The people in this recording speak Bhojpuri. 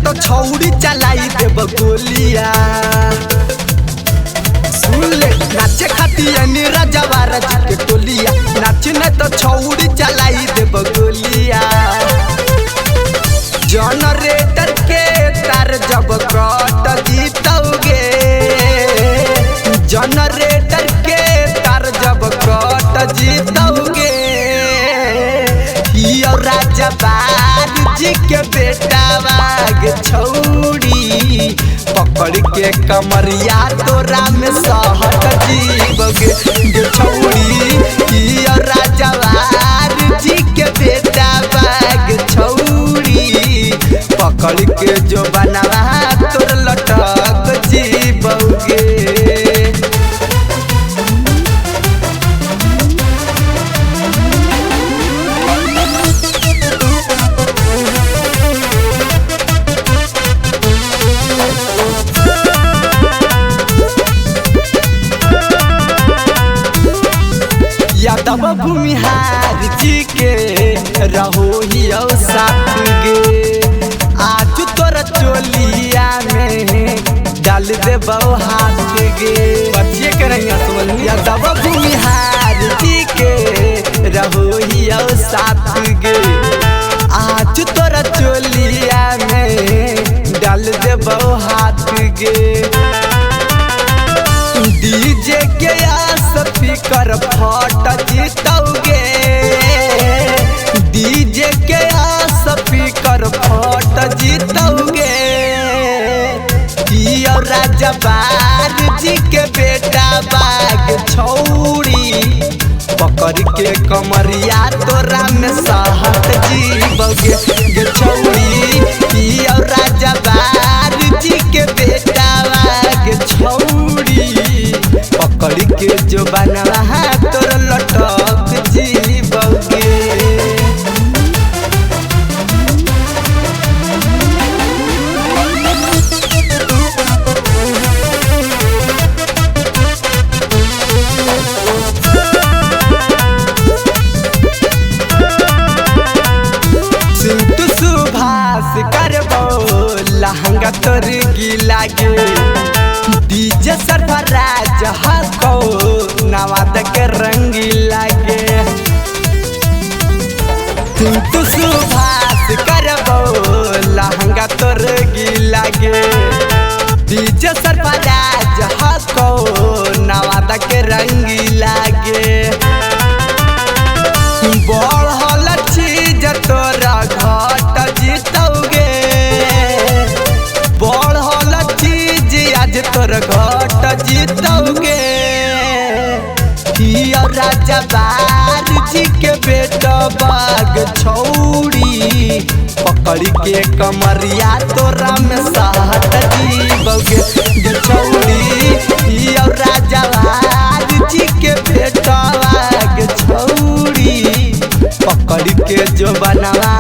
तो छौड़ी चलाई देब गोलिया। सुन ले नाचे खातिर राजवार जी के टोलिया, नाच न तो छौड़ी चलाई देब गोलिया। जनरेटर के तार जब कट जीतोगे, जनरेटर के तार जब कट जीतोगे, राजवार जी के बेटा बाग छौड़ी पकड़ के कमरिया तोरा में सहट जीवोगे गे छौड़ी। राजवार जी के बेटा बाग छौड़ी पकड़ के जो बनवा तोर लटक जीवोगे। यादव भूमिहार जी के रहो हियो साथ गे, आज तोर चोलिया में डाल देबो हाथ गे। बचिए के रहिया सुन। यादव भूमिहार जी के रहो हियो साथ गे, आज तोर चोलिया में डाल देबो हाथ गे। डीजे के स्पीकर फट जीतोगे, डीजे के स्पीकर फट जीतोगे। राजवार जी के बेटा बाग छौड़ी पकड़ के कमरिया तोरा में सहट जीवोगे गे छौड़ी। राजवार जी के बेटा बाग छौड़ी पकड़ के जो बनवा तोर लटक जीवोगे। सिंटू सुभाष करबो लहंगा तोर गीला गे, डीजे सरफराज हको नवाद के रंगी लागे। सिंटू सुभाष करबो लहंगा तोर गीला गे, डीजे सरफराज हको नवाद के रंगी लागे। बढ़ल चीज तोरा घट जीतोगे, बढ़ल चीज आज तोर घट जीतोगे। राजवार जी के बेटा बाग छौड़ी पकड़ के कमरिया तोरा में सहट जीवोगे गे छौड़ी। राजवार जी के बेटा बाग छौड़ी पकड़ के जो बनवा